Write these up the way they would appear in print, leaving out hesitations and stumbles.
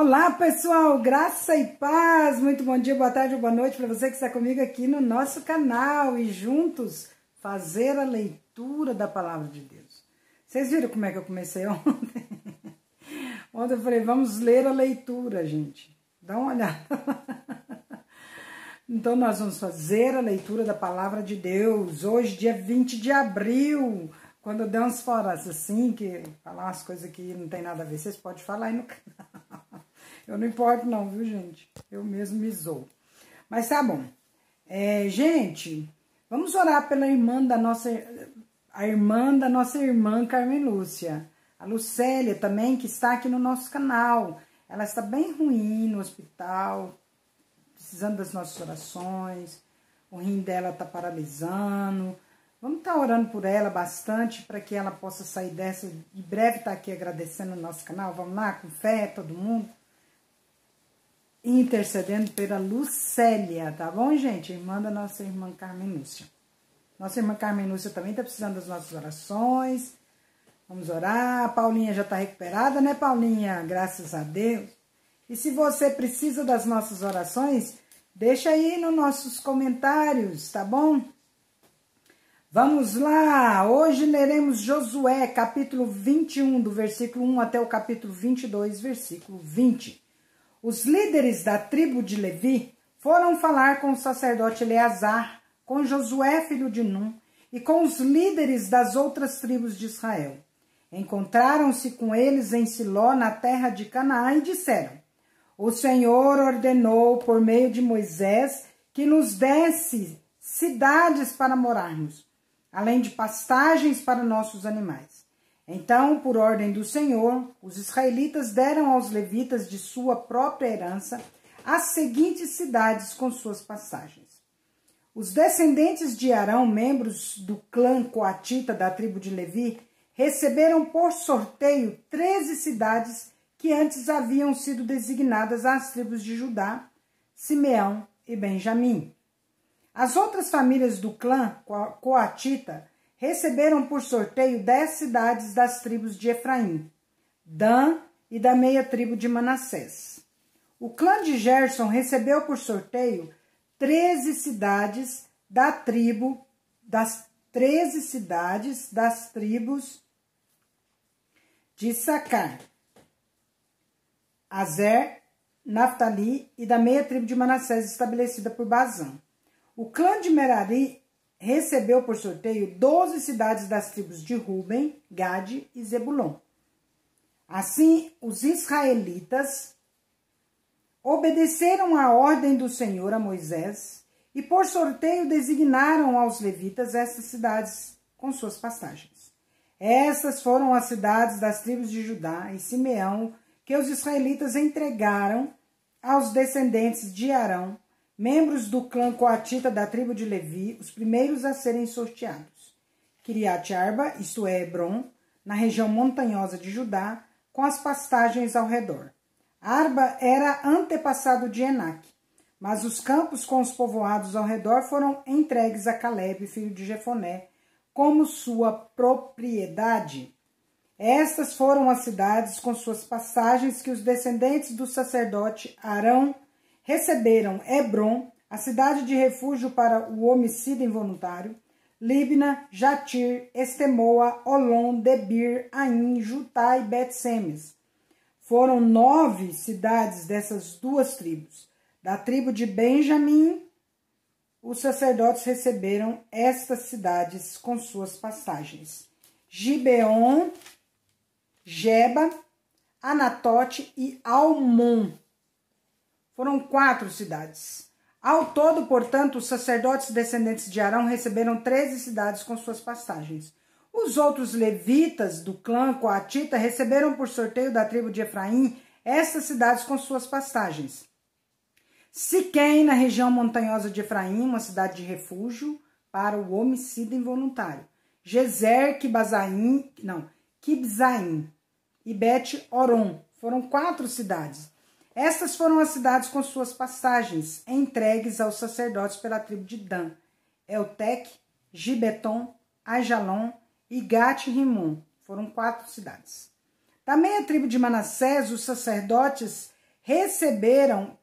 Olá pessoal, graça e paz, muito bom dia, boa tarde ou boa noite para você que está comigo aqui no nosso canal e juntos fazer a leitura da Palavra de Deus. Vocês viram como é que eu comecei ontem? Ontem eu falei, vamos ler a leitura, gente, dá uma olhada. Então nós vamos fazer a leitura da Palavra de Deus, hoje dia 20 de abril, quando eu der uns foras assim, que falar umas coisas que não tem nada a ver, vocês podem falar aí no canal. Eu não importo não, viu, gente? Eu mesmo me zoo. Mas tá bom. Gente, vamos orar pela irmã da nossa irmã Carmen Lúcia. A Lucélia também, que está aqui no nosso canal. Ela está bem ruim no hospital, precisando das nossas orações. O rim dela está paralisando. Vamos estar orando por ela bastante para que ela possa sair dessa. Em breve estar aqui agradecendo o nosso canal. Vamos lá, com fé, todo mundo. Intercedendo pela Lucélia, tá bom, gente? Irmã da nossa irmã Carmen Lúcia. Nossa irmã Carmen Lúcia também está precisando das nossas orações. Vamos orar. A Paulinha já está recuperada, né, Paulinha? Graças a Deus. E se você precisa das nossas orações, deixa aí nos nossos comentários, tá bom? Vamos lá! Hoje leremos Josué, capítulo 21, do versículo 1 até o capítulo 22, versículo 20. Os líderes da tribo de Levi foram falar com o sacerdote Eleazar, com Josué, filho de Num, e com os líderes das outras tribos de Israel. Encontraram-se com eles em Siló, na terra de Canaã, e disseram: O Senhor ordenou, por meio de Moisés, que nos desse cidades para morarmos, além de pastagens para nossos animais. Então, por ordem do Senhor, os israelitas deram aos levitas de sua própria herança as seguintes cidades com suas passagens. Os descendentes de Arão, membros do clã coatita da tribo de Levi, receberam por sorteio 13 cidades que antes haviam sido designadas às tribos de Judá, Simeão e Benjamim. As outras famílias do clã coatita receberam por sorteio 10 cidades das tribos de Efraim, Dan e da meia tribo de Manassés. O clã de Gerson recebeu por sorteio 13 cidades das tribos de Issacar, Azer, Naftali e da meia tribo de Manassés estabelecida por Bazã. O clã de Merari recebeu por sorteio 12 cidades das tribos de Ruben, Gade e Zebulon. Assim, os israelitas obedeceram à ordem do Senhor a Moisés e por sorteio designaram aos levitas essas cidades com suas pastagens. Essas foram as cidades das tribos de Judá e Simeão que os israelitas entregaram aos descendentes de Arão, membros do clã coatita da tribo de Levi, os primeiros a serem sorteados. Kiriat Arba, isto é, Hebron, na região montanhosa de Judá, com as pastagens ao redor. Arba era antepassado de Enac, mas os campos com os povoados ao redor foram entregues a Calebe, filho de Jefoné, como sua propriedade. Estas foram as cidades com suas passagens que os descendentes do sacerdote Arão receberam: Hebron, a cidade de refúgio para o homicida involuntário, Libna, Jatir, Estemoa, Olom, Debir, Aim, Jutá e Bet-Semes. Foram 9 cidades dessas duas tribos. Da tribo de Benjamim, os sacerdotes receberam estas cidades com suas passagens: Gibeon, Geba, Anatote e Almon. Foram 4 cidades. Ao todo, portanto, os sacerdotes descendentes de Arão receberam 13 cidades com suas pastagens. Os outros levitas do clã coatita receberam por sorteio da tribo de Efraim estas cidades com suas pastagens. Siquém, na região montanhosa de Efraim, uma cidade de refúgio para o homicida involuntário. Gezer, Kibzaim e Bet-Oron. Foram 4 cidades. Estas foram as cidades com suas passagens, entregues aos sacerdotes pela tribo de Dan: Eltec, Gibeton, Aijalon e Gat-Rimon. Foram 4 cidades. Da meia tribo de Manassés, os sacerdotes receberam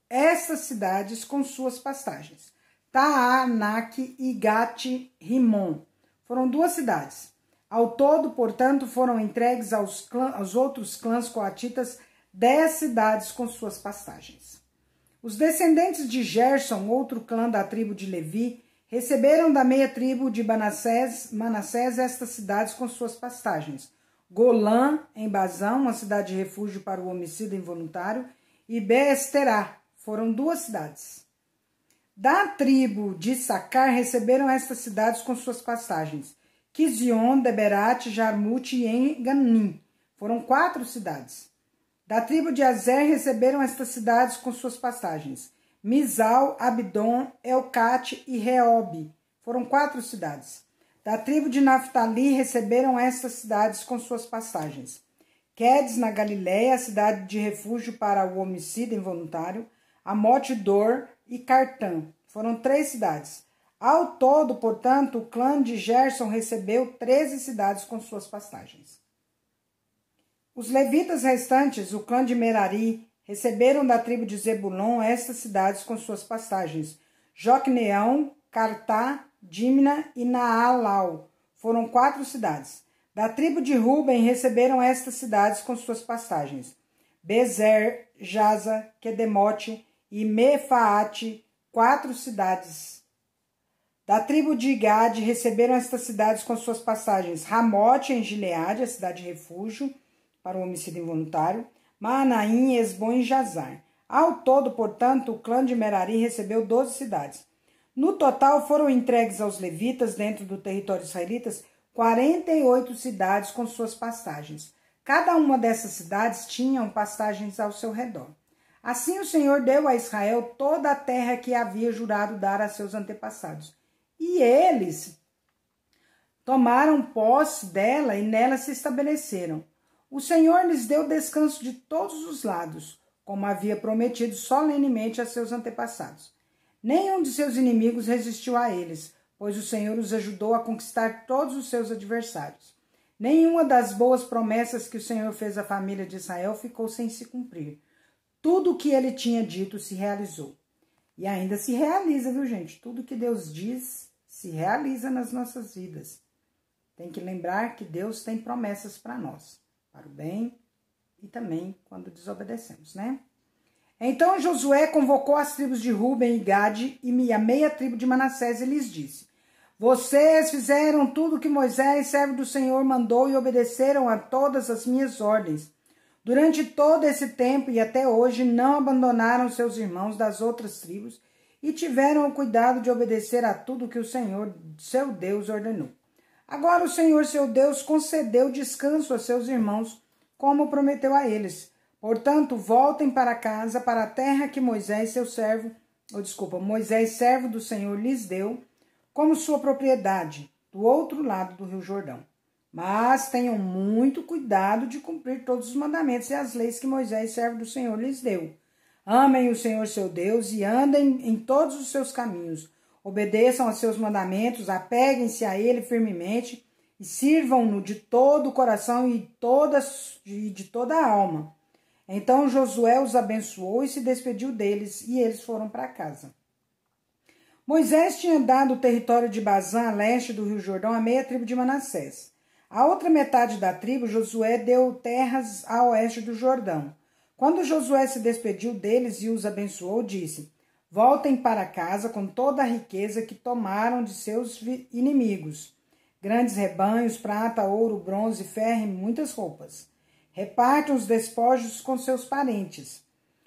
estas cidades com suas pastagens: Taanac e Gat-Rimon. Foram 2 cidades. Ao todo, portanto, foram entregues aos outros clãs coatitas 10 cidades com suas pastagens. Os descendentes de Gerson, outro clã da tribo de Levi, receberam da meia tribo de Manassés estas cidades com suas pastagens: Golã, em Bazã, uma cidade de refúgio para o homicida involuntário, e Beesterá. Foram 2 cidades. Da tribo de Sacar receberam estas cidades com suas pastagens: Quizion, Deberat, Jarmute e Enganim. Foram 4 cidades. Da tribo de Azer receberam estas cidades com suas pastagens: Mizal, Abdon, Elcate e Reob. Foram 4 cidades. Da tribo de Naftali receberam estas cidades com suas pastagens: Quedes, na Galiléia, cidade de refúgio para o homicida involuntário, Amote-Dor e Cartã. Foram 3 cidades. Ao todo, portanto, o clã de Gerson recebeu 13 cidades com suas pastagens. Os levitas restantes, o clã de Merari, receberam da tribo de Zebulon estas cidades com suas pastagens: Jocneão, Cartá, Dimna e Naalau. Foram 4 cidades. Da tribo de Ruben receberam estas cidades com suas pastagens: Bezer, Jaza, Quedemote e Mefaate, 4 cidades. Da tribo de Gade receberam estas cidades com suas pastagens: Ramote, em Gileade, a cidade de refúgio para o homicídio involuntário, Maanaim, Esbom e Jazar. Ao todo, portanto, o clã de Merari recebeu 12 cidades. No total, foram entregues aos levitas, dentro do território israelitas, 48 cidades com suas pastagens. Cada uma dessas cidades tinham pastagens ao seu redor. Assim o Senhor deu a Israel toda a terra que havia jurado dar a seus antepassados. E eles tomaram posse dela e nela se estabeleceram. O Senhor lhes deu descanso de todos os lados, como havia prometido solenemente a seus antepassados. Nenhum de seus inimigos resistiu a eles, pois o Senhor os ajudou a conquistar todos os seus adversários. Nenhuma das boas promessas que o Senhor fez à família de Israel ficou sem se cumprir. Tudo o que ele tinha dito se realizou. E ainda se realiza, viu, gente? Tudo que Deus diz se realiza nas nossas vidas. Tem que lembrar que Deus tem promessas para nós, para o bem e também quando desobedecemos, né? Então Josué convocou as tribos de Ruben e Gade e a meia tribo de Manassés e lhes disse: Vocês fizeram tudo o que Moisés, servo do Senhor, mandou e obedeceram a todas as minhas ordens. Durante todo esse tempo e até hoje não abandonaram seus irmãos das outras tribos e tiveram o cuidado de obedecer a tudo que o Senhor, seu Deus, ordenou. Agora o Senhor, seu Deus, concedeu descanso a seus irmãos, como prometeu a eles. Portanto, voltem para casa, para a terra que Moisés, servo do Senhor, lhes deu, como sua propriedade, do outro lado do Rio Jordão. Mas tenham muito cuidado de cumprir todos os mandamentos e as leis que Moisés, servo do Senhor, lhes deu. Amem o Senhor, seu Deus, e andem em todos os seus caminhos. Obedeçam a seus mandamentos, apeguem-se a ele firmemente e sirvam-no de todo o coração e de toda a alma. Então Josué os abençoou e se despediu deles, e eles foram para casa. Moisés tinha dado o território de Bazã, a leste do Rio Jordão, à meia tribo de Manassés. A outra metade da tribo, Josué deu terras a oeste do Jordão. Quando Josué se despediu deles e os abençoou, disse: Voltem para casa com toda a riqueza que tomaram de seus inimigos. Grandes rebanhos, prata, ouro, bronze, ferro e muitas roupas. Repartam os despojos com seus parentes.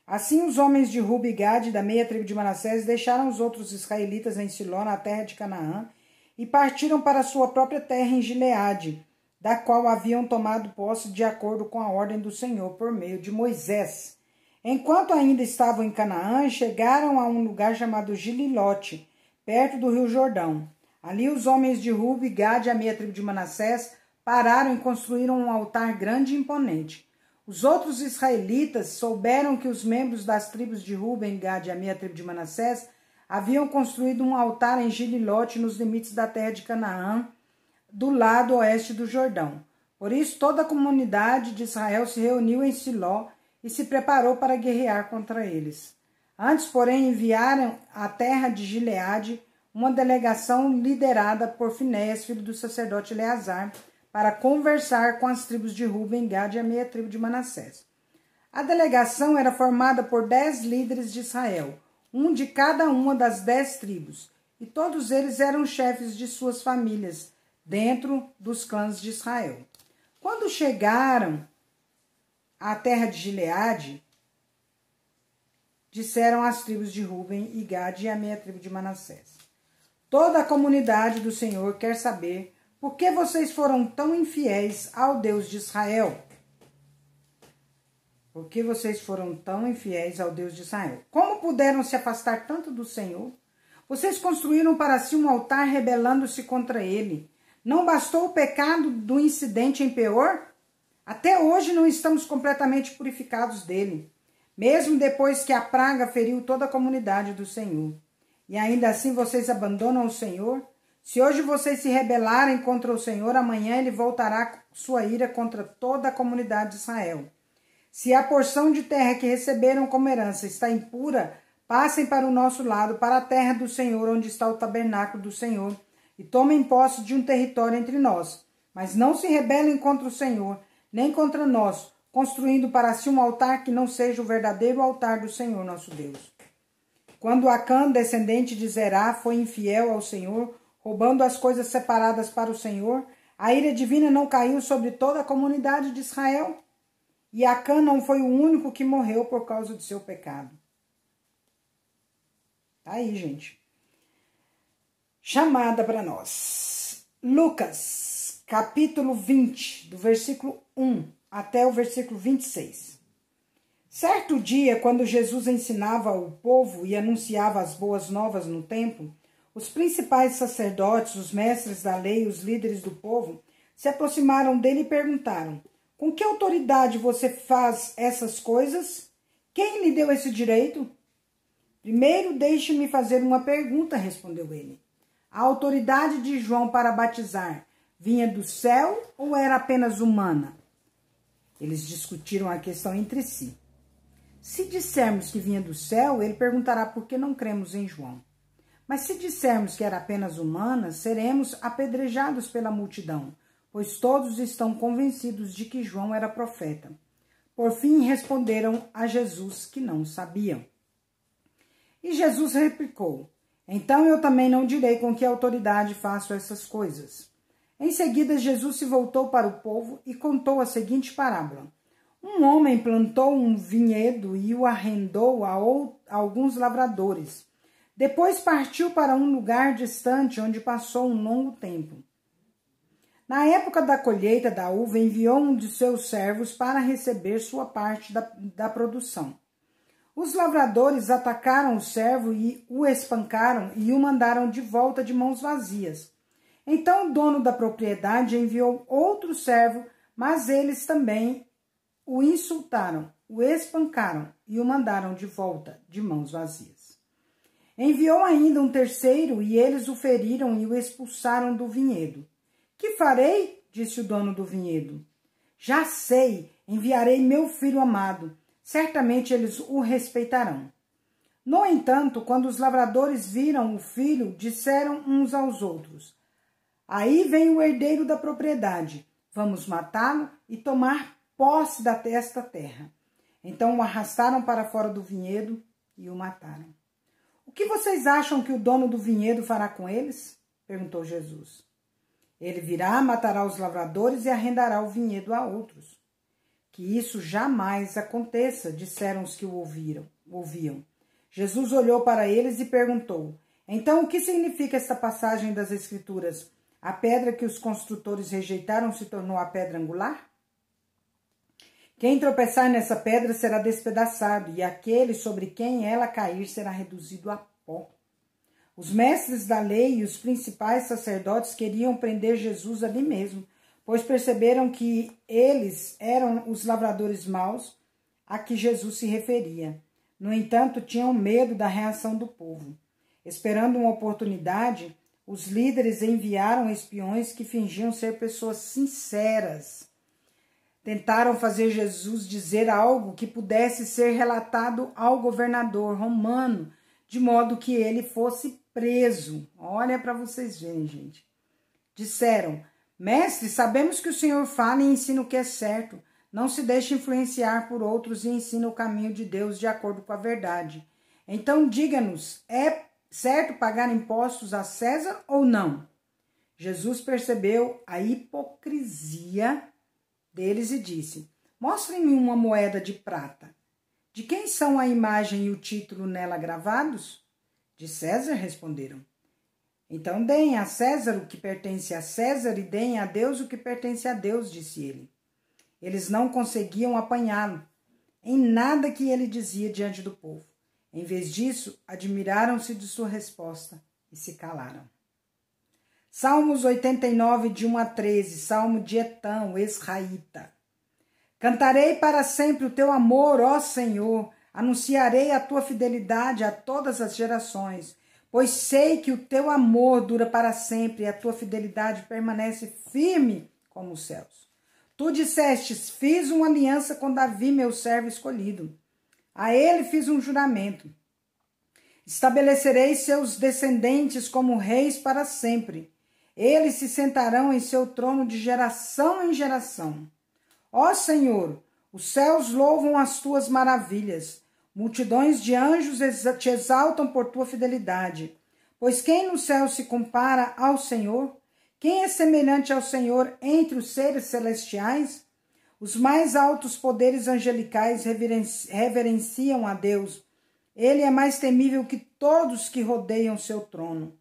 Assim os homens de Ruben e Gade, da meia tribo de Manassés, deixaram os outros israelitas em Siló, na terra de Canaã, e partiram para sua própria terra em Gileade, da qual haviam tomado posse de acordo com a ordem do Senhor por meio de Moisés. Enquanto ainda estavam em Canaã, chegaram a um lugar chamado Gililote, perto do Rio Jordão. Ali os homens de Ruben e Gade, a meia tribo de Manassés, pararam e construíram um altar grande e imponente. Os outros israelitas souberam que os membros das tribos de Ruben, Gade e a meia tribo de Manassés haviam construído um altar em Gililote, nos limites da terra de Canaã, do lado oeste do Jordão. Por isso toda a comunidade de Israel se reuniu em Siló e se preparou para guerrear contra eles. Antes, porém, enviaram à terra de Gileade uma delegação liderada por Finéias, filho do sacerdote Eleazar, para conversar com as tribos de Ruben, Gade e a meia tribo de Manassés. A delegação era formada por 10 líderes de Israel, um de cada uma das 10 tribos, e todos eles eram chefes de suas famílias, dentro dos clãs de Israel. Quando chegaram à terra de Gileade, disseram às tribos de Ruben e Gade e a meia tribo de Manassés: toda a comunidade do Senhor quer saber por que vocês foram tão infiéis ao Deus de Israel. Por que vocês foram tão infiéis ao Deus de Israel? Como puderam se afastar tanto do Senhor? Vocês construíram para si um altar rebelando-se contra ele. Não bastou o pecado do incidente em Peor? Até hoje não estamos completamente purificados dele, mesmo depois que a praga feriu toda a comunidade do Senhor. E ainda assim vocês abandonam o Senhor? Se hoje vocês se rebelarem contra o Senhor, amanhã ele voltará sua ira contra toda a comunidade de Israel. Se a porção de terra que receberam como herança está impura, passem para o nosso lado, para a terra do Senhor, onde está o tabernáculo do Senhor, e tomem posse de um território entre nós. Mas não se rebelem contra o Senhor, nem contra nós, construindo para si um altar que não seja o verdadeiro altar do Senhor nosso Deus. Quando Acã, descendente de Zerá, foi infiel ao Senhor, roubando as coisas separadas para o Senhor, a ira divina não caiu sobre toda a comunidade de Israel? E Acã não foi o único que morreu por causa do seu pecado. Tá aí, gente. Chamada para nós. Lucas, capítulo 20, do versículo 1 até o versículo 26. Certo dia, quando Jesus ensinava o povo e anunciava as boas novas no templo, os principais sacerdotes, os mestres da lei e os líderes do povo se aproximaram dele e perguntaram: com que autoridade você faz essas coisas? Quem lhe deu esse direito? Primeiro, deixe-me fazer uma pergunta, respondeu ele. A autoridade de João para batizar vinha do céu ou era apenas humana? Eles discutiram a questão entre si. Se dissermos que vinha do céu, ele perguntará por que não cremos em João. Mas se dissermos que era apenas humana, seremos apedrejados pela multidão, pois todos estão convencidos de que João era profeta. Por fim, responderam a Jesus que não sabiam. E Jesus replicou: então eu também não direi com que autoridade faço essas coisas. Em seguida, Jesus se voltou para o povo e contou a seguinte parábola. Um homem plantou um vinhedo e o arrendou a alguns lavradores. Depois partiu para um lugar distante, onde passou um longo tempo. Na época da colheita da uva, enviou um de seus servos para receber sua parte da produção. Os lavradores atacaram o servo e o espancaram e o mandaram de volta de mãos vazias. Então o dono da propriedade enviou outro servo, mas eles também o insultaram, o espancaram e o mandaram de volta de mãos vazias. Enviou ainda um terceiro e eles o feriram e o expulsaram do vinhedo. Que farei? Disse o dono do vinhedo. Já sei, enviarei meu filho amado. Certamente eles o respeitarão. No entanto, quando os lavradores viram o filho, disseram uns aos outros: aí vem o herdeiro da propriedade. Vamos matá-lo e tomar posse desta terra. Então o arrastaram para fora do vinhedo e o mataram. O que vocês acham que o dono do vinhedo fará com eles? Perguntou Jesus. Ele virá, matará os lavradores e arrendará o vinhedo a outros. Que isso jamais aconteça, disseram os que o ouviam. Jesus olhou para eles e perguntou: então o que significa esta passagem das Escrituras? A pedra que os construtores rejeitaram se tornou a pedra angular? Quem tropeçar nessa pedra será despedaçado, e aquele sobre quem ela cair será reduzido a pó. Os mestres da lei e os principais sacerdotes queriam prender Jesus ali mesmo, pois perceberam que eles eram os lavradores maus a que Jesus se referia. No entanto, tinham medo da reação do povo. Esperando uma oportunidade, os líderes enviaram espiões que fingiam ser pessoas sinceras. Tentaram fazer Jesus dizer algo que pudesse ser relatado ao governador romano, de modo que ele fosse preso. Olha para vocês verem, gente. Disseram: Mestre, sabemos que o Senhor fala e ensina o que é certo. Não se deixe influenciar por outros e ensina o caminho de Deus de acordo com a verdade. Então diga-nos, é certo pagar impostos a César ou não? Jesus percebeu a hipocrisia deles e disse: Mostrem-me uma moeda de prata. De quem são a imagem e o título nela gravados? De César, responderam. Então deem a César o que pertence a César e deem a Deus o que pertence a Deus, disse ele. Eles não conseguiam apanhá-lo em nada que ele dizia diante do povo. Em vez disso, admiraram-se de sua resposta e se calaram. Salmos 89, de 1 a 13, Salmo de Etã, o Esraíta. Cantarei para sempre o teu amor, ó Senhor, anunciarei a tua fidelidade a todas as gerações, pois sei que o teu amor dura para sempre e a tua fidelidade permanece firme como os céus. Tu dissestes, fiz uma aliança com Davi, meu servo escolhido. A ele fiz um juramento. Estabelecerei seus descendentes como reis para sempre. Eles se sentarão em seu trono de geração em geração. Ó Senhor, os céus louvam as tuas maravilhas. Multidões de anjos te exaltam por tua fidelidade. Pois quem no céu se compara ao Senhor? Quem é semelhante ao Senhor entre os seres celestiais? Os mais altos poderes angelicais reverenciam a Deus. Ele é mais temível que todos que rodeiam seu trono.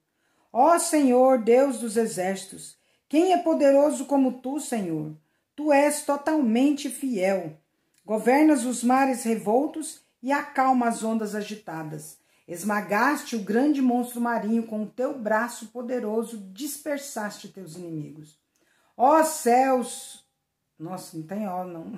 Ó Senhor, Deus dos exércitos, quem é poderoso como tu, Senhor? Tu és totalmente fiel. Governas os mares revoltos e acalma as ondas agitadas. Esmagaste o grande monstro marinho com o teu braço poderoso, dispersaste teus inimigos. Ó céus... Nossa, não tem ó, não.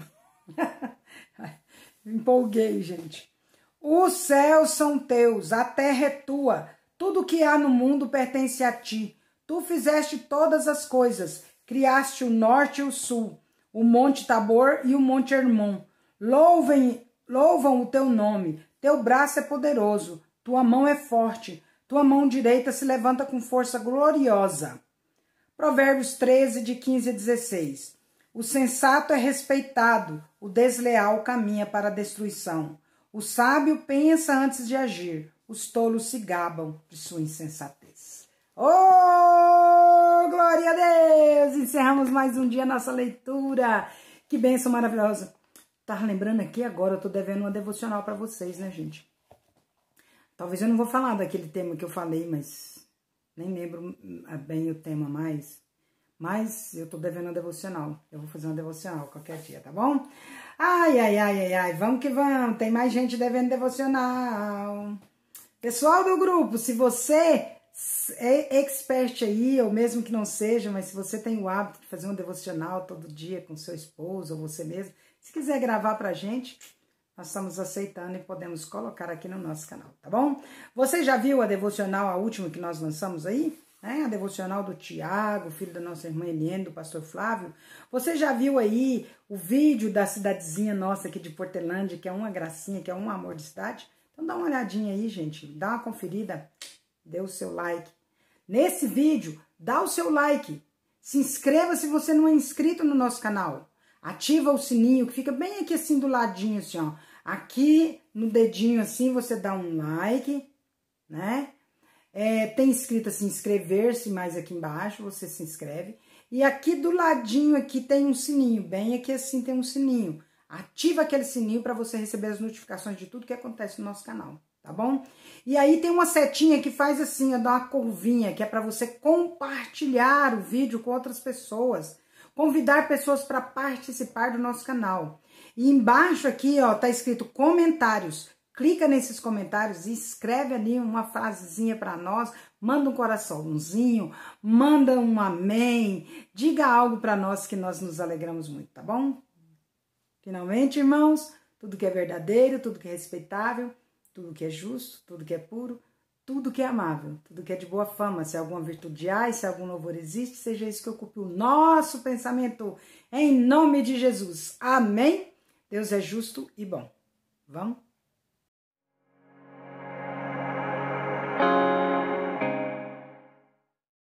Empolguei, gente. Os céus são teus, a terra é tua. Tudo que há no mundo pertence a ti. Tu fizeste todas as coisas. Criaste o norte e o sul, o monte Tabor e o monte Hermon. Louvam o teu nome. Teu braço é poderoso. Tua mão é forte, tua mão direita se levanta com força gloriosa. Provérbios 13, de 15 a 16. O sensato é respeitado, o desleal caminha para a destruição. O sábio pensa antes de agir, os tolos se gabam de sua insensatez. Oh, glória a Deus! Encerramos mais um dia a nossa leitura. Que bênção maravilhosa. Tava lembrando aqui agora, eu tô devendo uma devocional para vocês, né, gente? Talvez eu não vou falar daquele tema que eu falei, mas nem lembro bem o tema mais. Mas eu tô devendo uma devocional. Eu vou fazer uma devocional qualquer dia, tá bom? Ai, ai, ai, ai, ai. Vamos que vamos. Tem mais gente devendo devocional. Pessoal do grupo, se você é expert aí, ou mesmo que não seja, mas se você tem o hábito de fazer um devocional todo dia com seu esposo ou você mesmo, se quiser gravar pra gente... Nós estamos aceitando e podemos colocar aqui no nosso canal, tá bom? Você já viu a devocional, a última que nós lançamos aí? A devocional do Tiago, filho da nossa irmã Eliane, do pastor Flávio. Você já viu aí o vídeo da cidadezinha nossa aqui de Portelândia, que é uma gracinha, que é um amor de cidade? Então dá uma olhadinha aí, gente. Dá uma conferida, dê o seu like. Nesse vídeo, dá o seu like. Se inscreva se você não é inscrito no nosso canal. Ativa o sininho, que fica bem aqui assim do ladinho, assim, ó. Aqui no dedinho assim, você dá um like, né? Tem escrito assim, inscrever-se, mais aqui embaixo, você se inscreve. E aqui do ladinho aqui tem um sininho, bem aqui assim tem um sininho. Ativa aquele sininho para você receber as notificações de tudo que acontece no nosso canal, tá bom? E aí tem uma setinha que faz assim, ó, dá uma curvinha, que é para você compartilhar o vídeo com outras pessoas. Convidar pessoas para participar do nosso canal. E embaixo aqui, ó, tá escrito comentários. Clica nesses comentários e escreve ali uma frasezinha para nós. Manda um coraçãozinho, manda um amém. Diga algo para nós que nós nos alegramos muito, tá bom? Finalmente, irmãos, tudo que é verdadeiro, tudo que é respeitável, tudo que é justo, tudo que é puro, tudo que é amável, tudo que é de boa fama, se alguma virtude há e se algum louvor existe, seja isso que ocupe o nosso pensamento, em nome de Jesus. Amém? Deus é justo e bom. Vamos?